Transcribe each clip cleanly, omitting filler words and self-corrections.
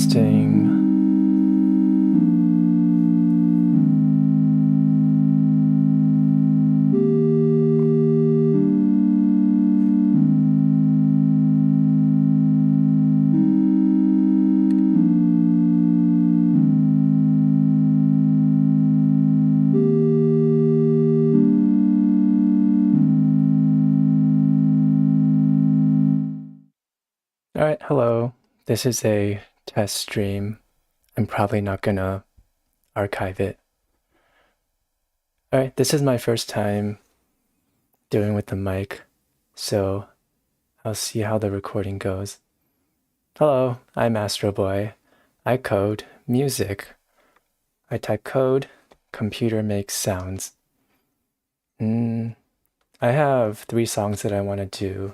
testing. Alright, hello. This is a test stream. I'm probably not gonna archive it. Alright, this is my first time doing with the mic, so I'll see how the recording goes. Hello, I'm Astroboi. I code music. I type code, computer makes sounds. I have 3 songs that I want to do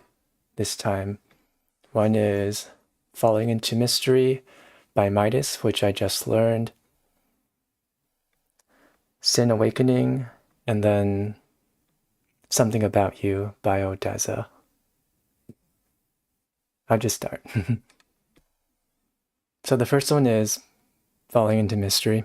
this time. One is Falling into Mystery by MitiS, which I just learned. Sxin Awakening, and then Something About You by Odesza. I'll just start. So the first one is Falling into Mystery.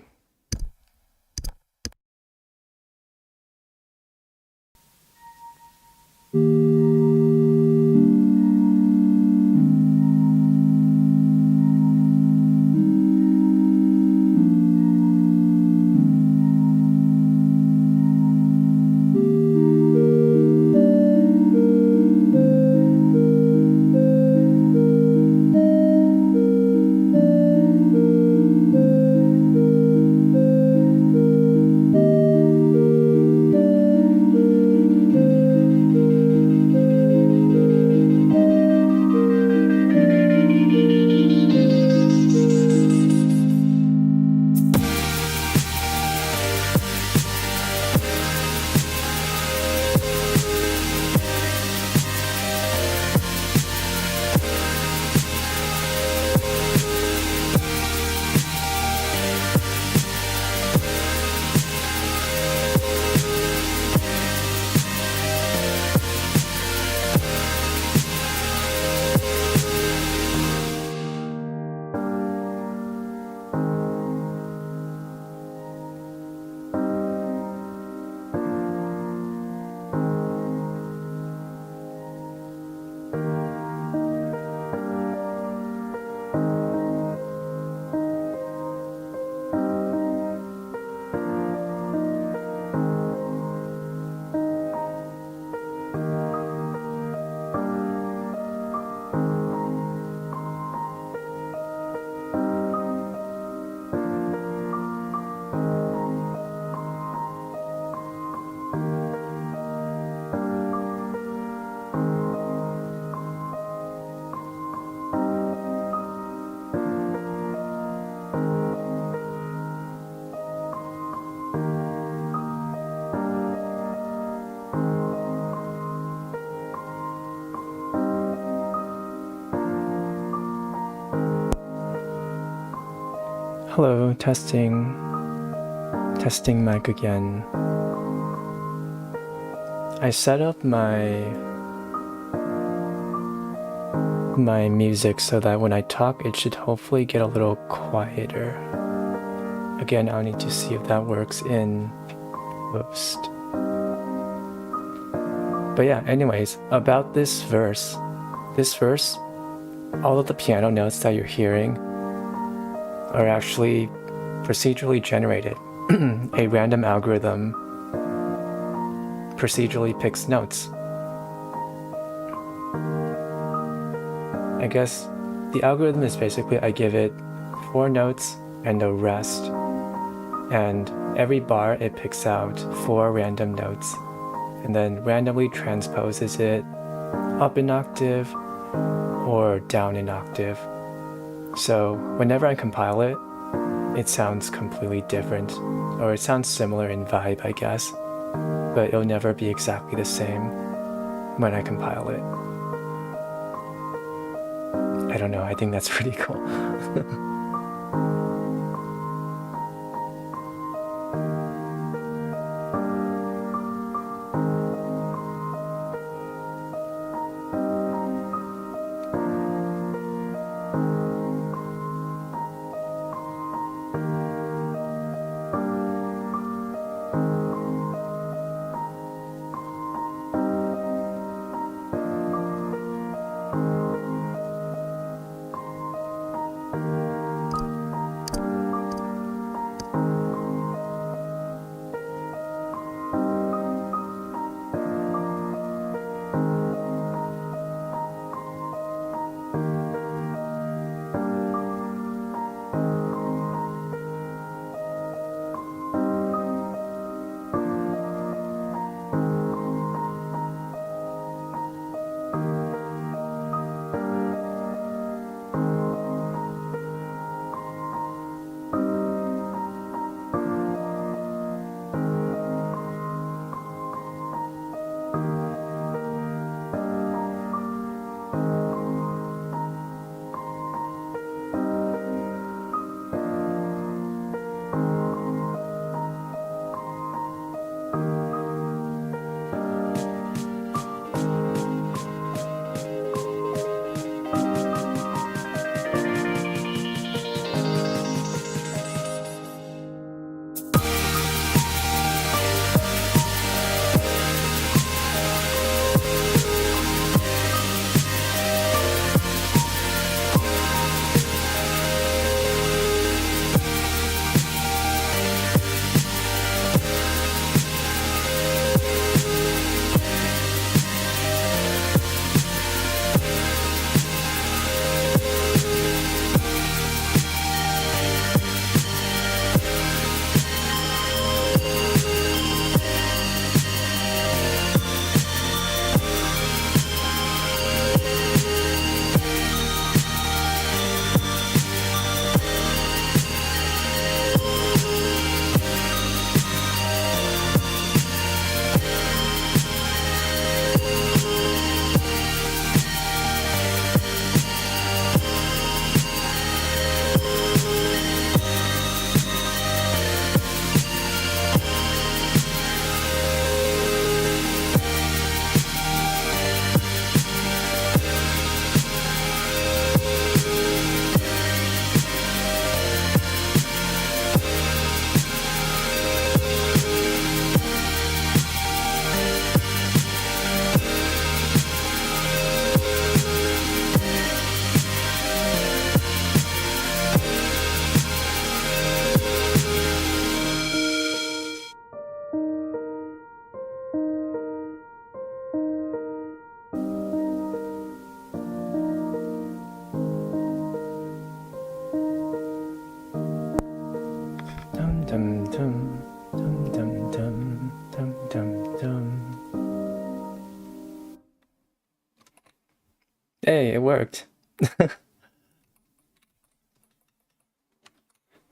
Hello, testing mic again. I set up my music so that when I talk it should hopefully get a little quieter. Again, I'll need to see if that works in post. But yeah, anyways, about this verse, all of the piano notes that you're hearing are actually procedurally generated. A random algorithm procedurally picks notes. I guess the algorithm is basically I give it 4 notes and a rest, and every bar it picks out 4 random notes and then randomly transposes it up an octave or down an octave. So whenever I compile it, it sounds completely different, or it sounds similar in vibe, I guess, but it'll never be exactly the same when I compile it. I don't know, I think that's pretty cool. Hey, it worked.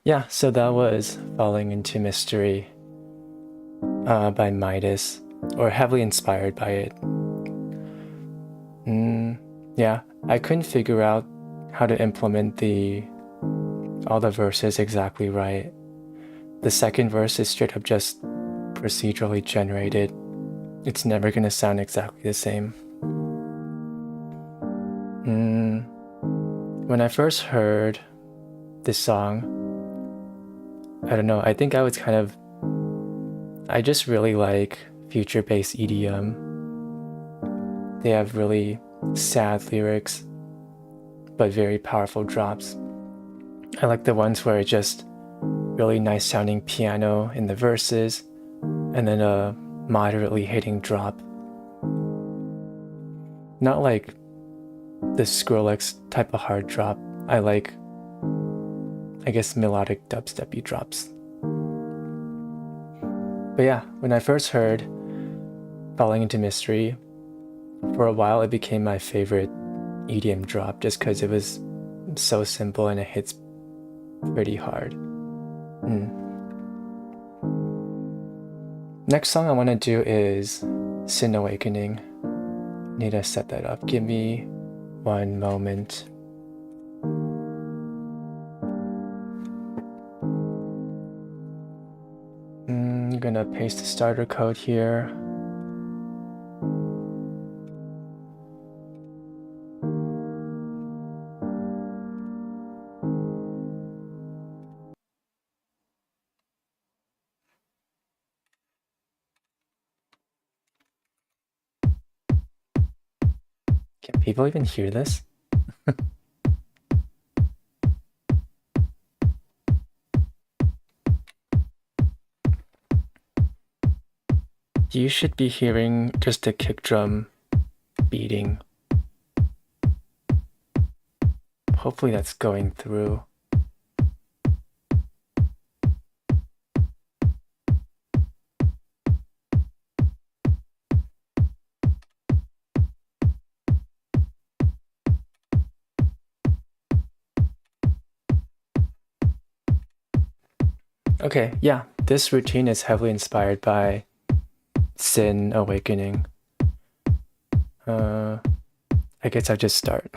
Yeah, so that was Falling into Mystery by MitiS, or heavily inspired by it. Yeah, I couldn't figure out how to implement all the verses exactly right. The second verse is straight up just procedurally generated. It's never gonna sound exactly the same. When I first heard this song, I don't know, I think I just really like future-based EDM. They have really sad lyrics, but very powerful drops. I like the ones where it's just really nice sounding piano in the verses, and then a moderately hitting drop. Not like the Skrillex type of hard drop. I like, I guess, melodic dubsteppy drops. But yeah, when I first heard Falling into Mystery, for a while it became my favorite EDM drop just because it was so simple and it hits pretty hard. Next song I want to do is Sxin Awakening. Need to set that up. Give me one moment. I'm gonna paste the starter code here. Can people even hear this? You should be hearing just a kick drum beating. Hopefully that's going through. Okay, yeah, this routine is heavily inspired by Sxin Awakening. I guess I'll just start.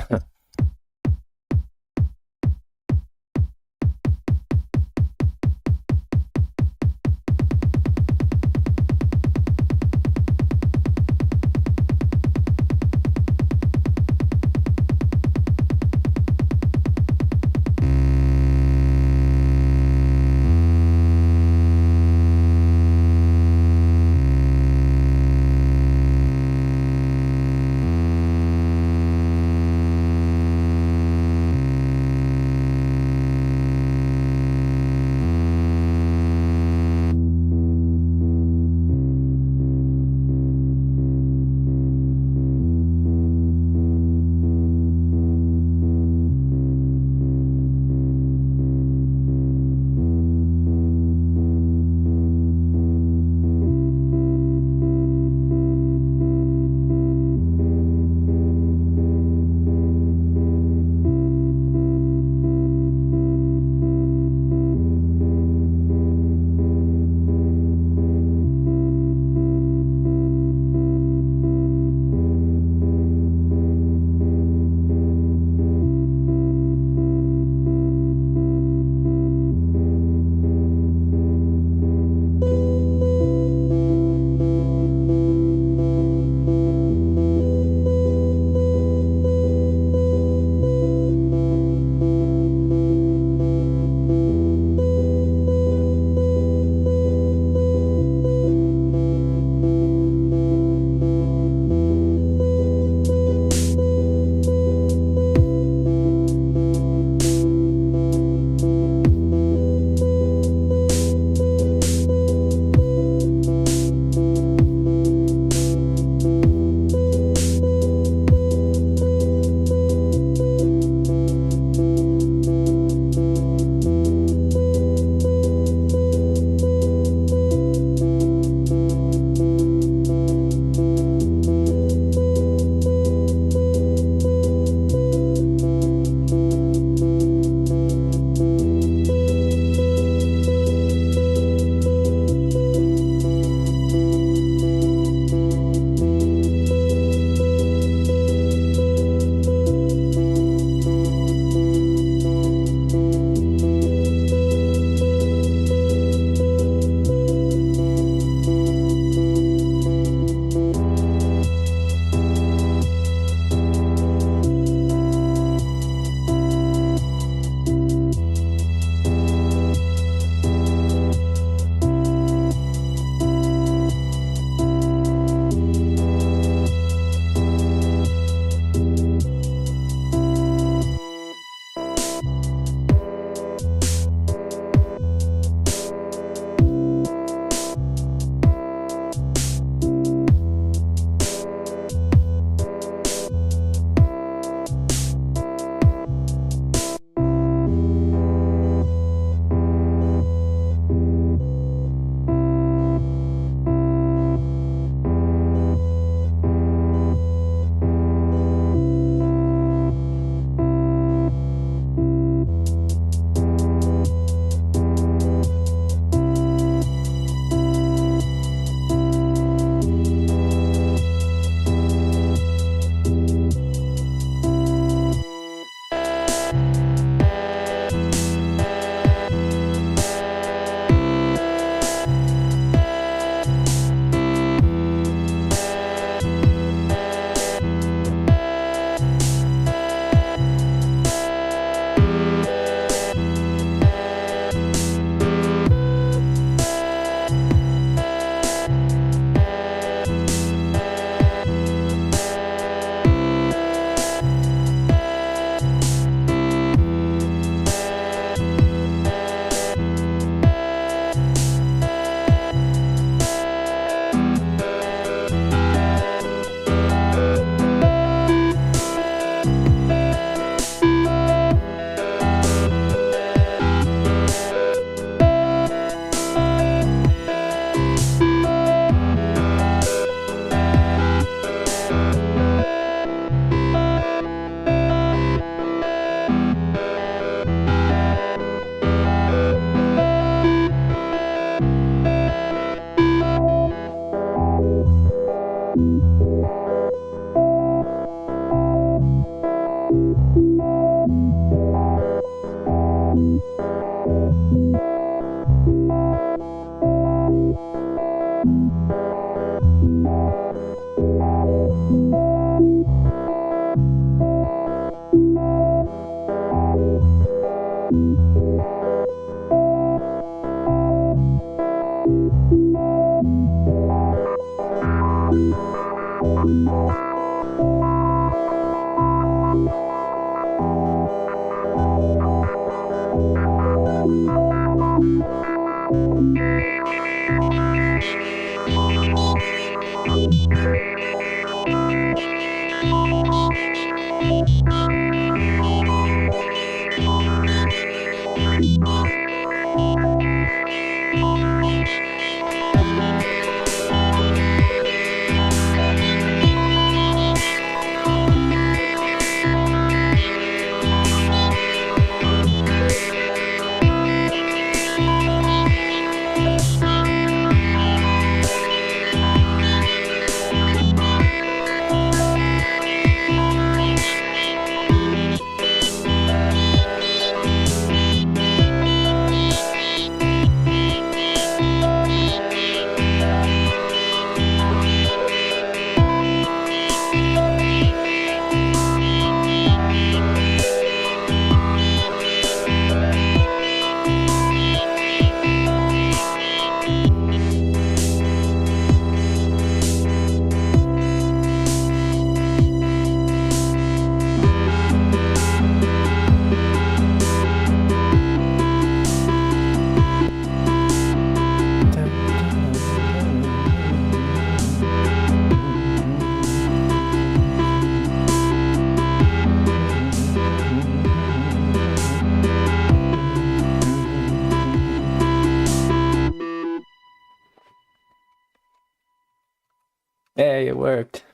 Hey, it worked.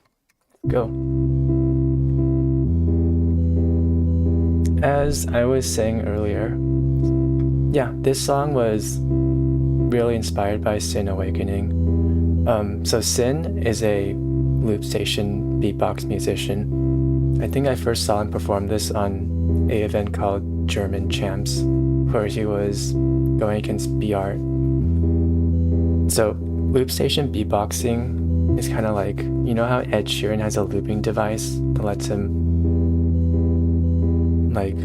Go. As I was saying earlier, yeah, this song was really inspired by Sxin Awakening. So Sxin is a loop station beatbox musician. I think I first saw him perform this on a event called German Champs, where he was going against BR. So loop station beatboxing is kind of like, you know how Ed Sheeran has a looping device that lets him like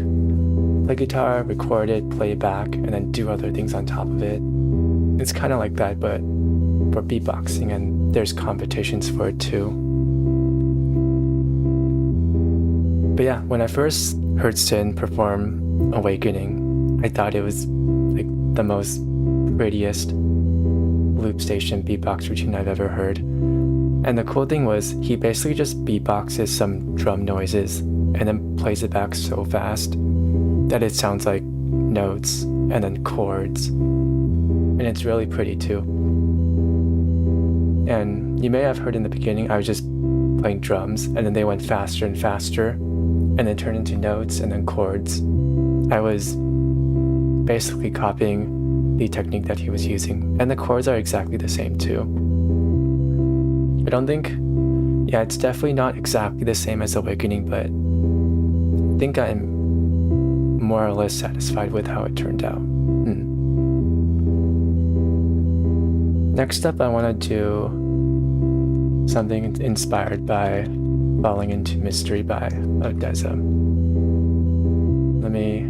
play guitar, record it, play it back, and then do other things on top of it. It's kind of like that, but for beatboxing, and there's competitions for it too. But yeah, when I first heard Sxin perform Awakening, I thought it was like the most prettiest loop station beatbox routine I've ever heard. And the cool thing was, he basically just beatboxes some drum noises and then plays it back so fast that it sounds like notes and then chords. And it's really pretty too. And you may have heard in the beginning, I was just playing drums, and then they went faster and faster, and then turned into notes and then chords. I was basically copying the technique that he was using, and the chords are exactly the same too. I don't think, yeah, it's definitely not exactly the same as Awakening, but I think I'm more or less satisfied with how it turned out. Next up, I want to do something inspired by Falling Into Mystery by Odesza. Let me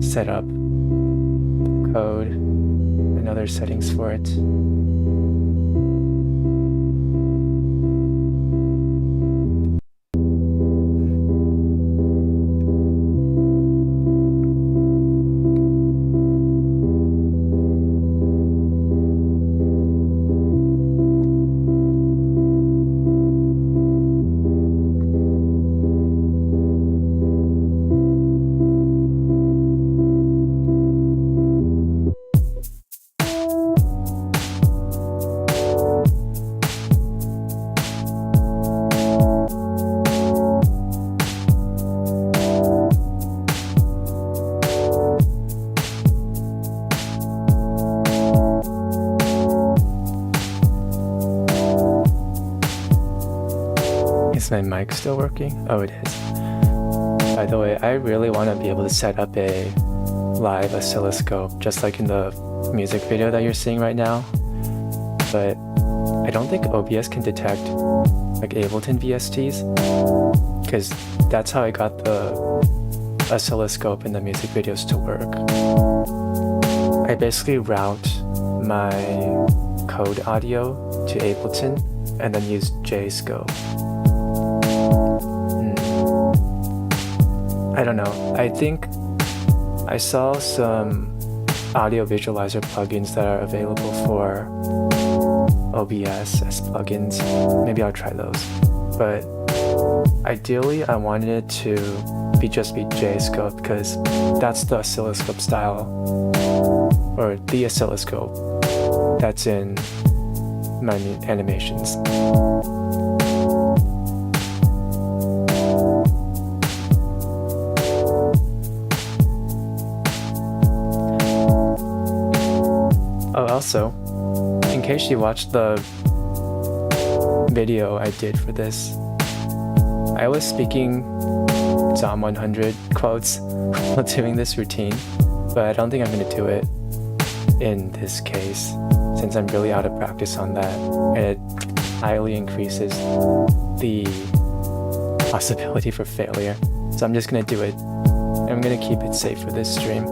set up the code and other settings for it. Is my mic still working? Oh, it is. By the way, I really want to be able to set up a live oscilloscope, just like in the music video that you're seeing right now. But I don't think OBS can detect like Ableton VSTs, because that's how I got the oscilloscope in the music videos to work. I basically route my code audio to Ableton and then use JScope. I don't know. I think I saw some audio visualizer plugins that are available for OBS as plugins. Maybe I'll try those. But ideally, I wanted it to be JScope because that's the oscilloscope style, or the oscilloscope that's in my animations. Oh, also, in case you watched the video I did for this, I was speaking Psalm 100 quotes while doing this routine, but I don't think I'm going to do it in this case, since I'm really out of practice on that, and it highly increases the possibility for failure. So I'm just going to do it, and I'm going to keep it safe for this stream.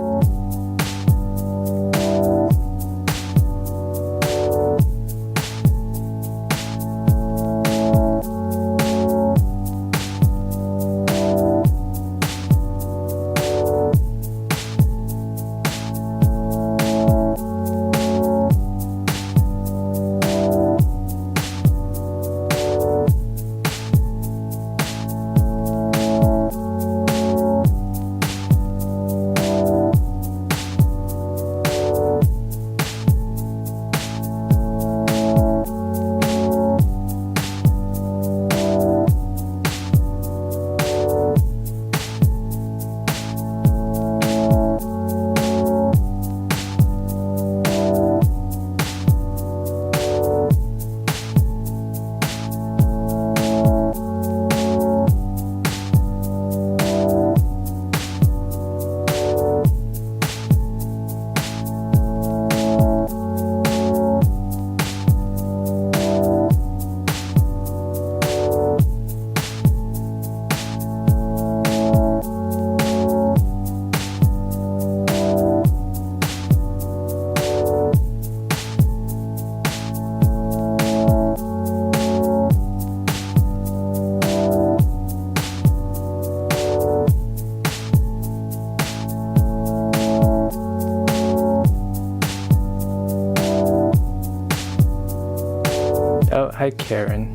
Oh, hi Karen.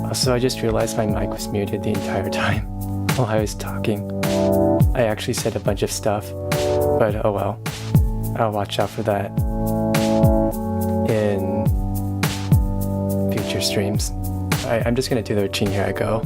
Also, I just realized my mic was muted the entire time while I was talking. I actually said a bunch of stuff, but oh well. I'll watch out for that in future streams. I'm just gonna do the routine. Here I go.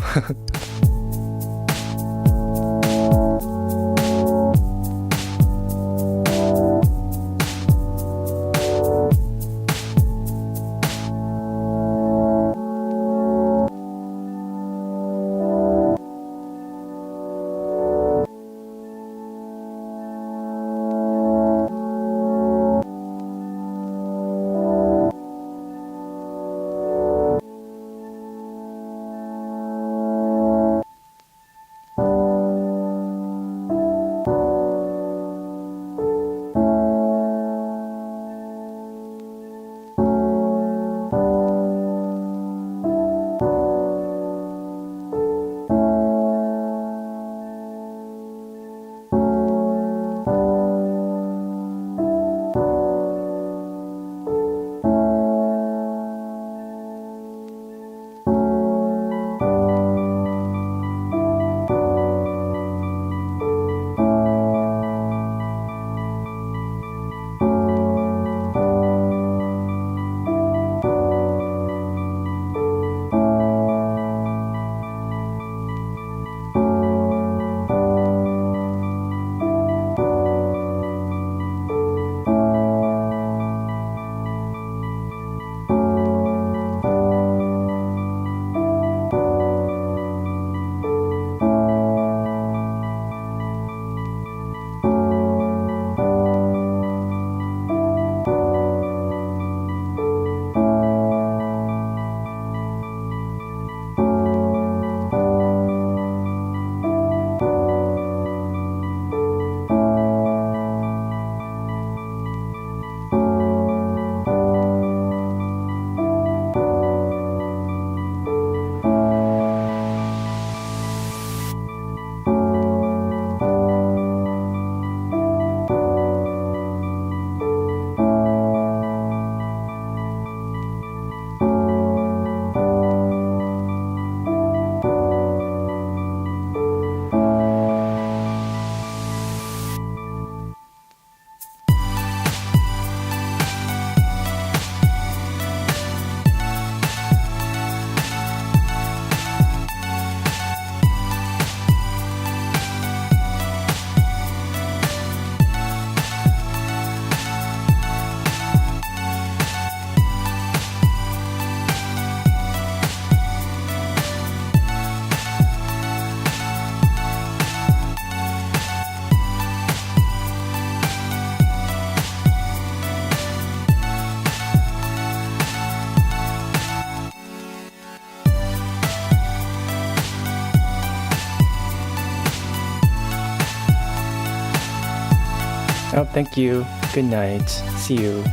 Oh, thank you. Good night. See you.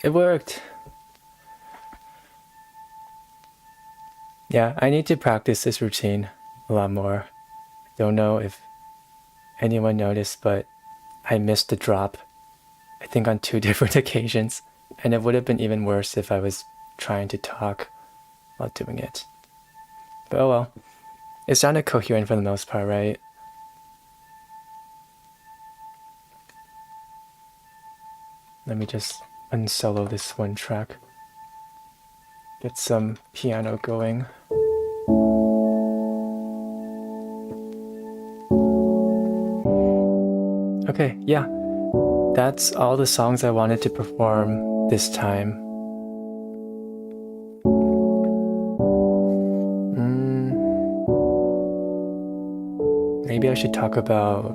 It worked. Yeah, I need to practice this routine a lot more. Don't know if anyone noticed, but I missed the drop, I think on 2 different occasions, and it would have been even worse if I was trying to talk while doing it. But oh well. It sounded coherent for the most part, right? Let me just unsolo this one track. Get some piano going. Okay, yeah. That's all the songs I wanted to perform this time. Maybe I should talk about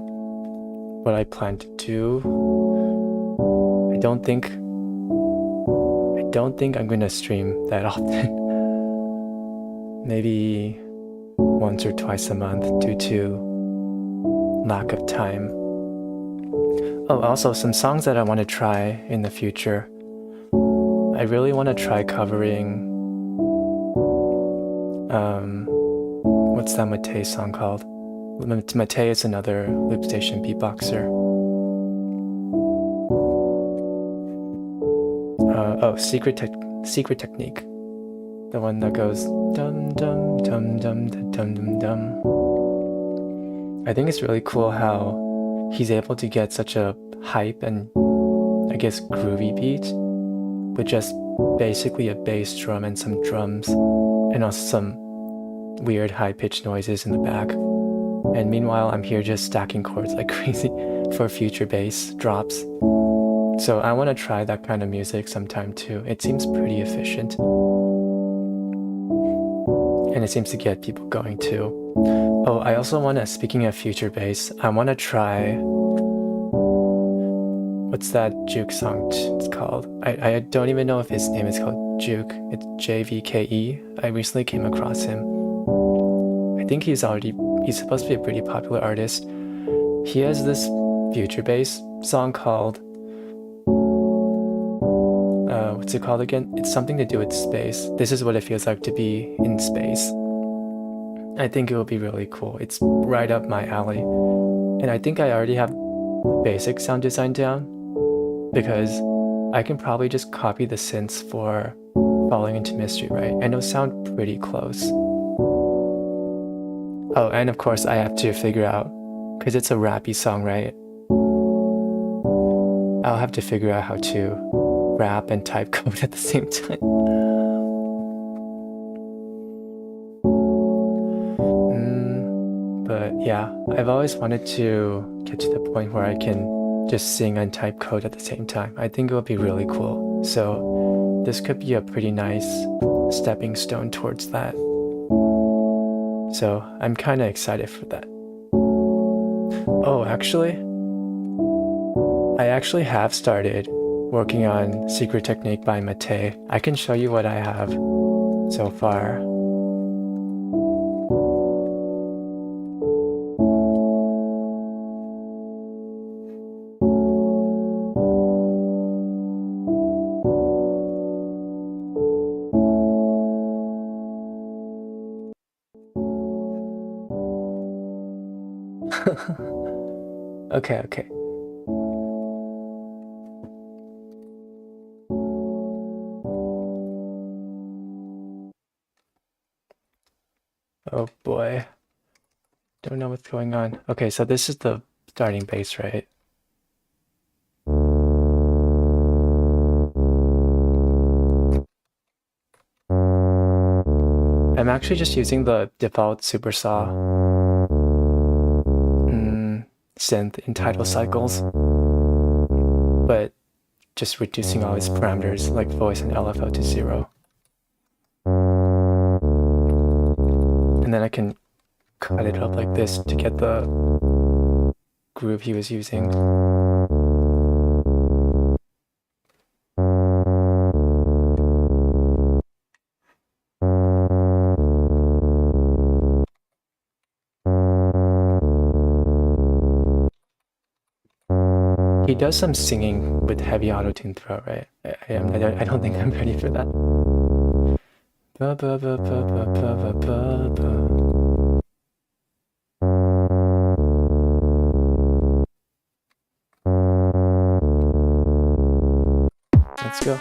what I plan to do. I don't think I'm gonna stream that often. Maybe once or twice a month due to lack of time. Oh, also some songs that I want to try in the future. I really want to try covering what's that Matej song called? Matej is another loop station beatboxer. Secret Technique. The one that goes dum dum dum dum dum dum dum. I think it's really cool how he's able to get such a hype and I guess groovy beat with just basically a bass drum and some drums and also some weird high-pitched noises in the back. And meanwhile, I'm here just stacking chords like crazy for future bass drops. So I want to try that kind of music sometime too. It seems pretty efficient. And it seems to get people going too. Oh, I also want to, speaking of future bass, I want to try, what's that Juke song it's called? I don't even know if his name is called Juke. It's JVKE. I recently came across him. I think he's supposed to be a pretty popular artist. He has this future bass song called, what's it called again? It's something to do with space. This is what it feels like to be in space. I think it will be really cool. It's right up my alley. And I think I already have basic sound design down because I can probably just copy the synths for Falling into Mystery, right? And it'll sound pretty close. Oh, and of course I have to figure out, because it's a rappy song, right? I'll have to figure out how to rap and type code at the same time. But yeah, I've always wanted to get to the point where I can just sing and type code at the same time. I think it would be really cool. So this could be a pretty nice stepping stone towards that. So I'm kind of excited for that. Oh, actually, I actually have started working on Secret Technique by Matej. I can show you what I have so far. Okay. Oh boy. Don't know what's going on. Okay, so this is the starting bass, right? I'm actually just using the default Supersaw synth in title cycles, but just reducing all its parameters like voice and LFO to 0. And then I can cut it up like this to get the groove he was using. He does some singing with heavy auto-tune throat, right? I don't think I'm ready for that. Let's go.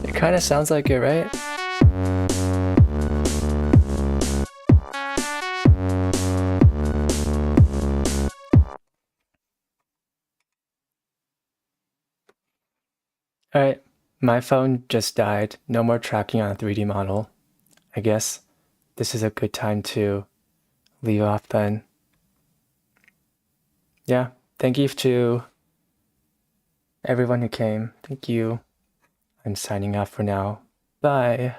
It kind of sounds like it, right? Alright, my phone just died. No more tracking on a 3D model. I guess this is a good time to leave off then. Yeah, thank you to everyone who came. Thank you. I'm signing off for now. Bye.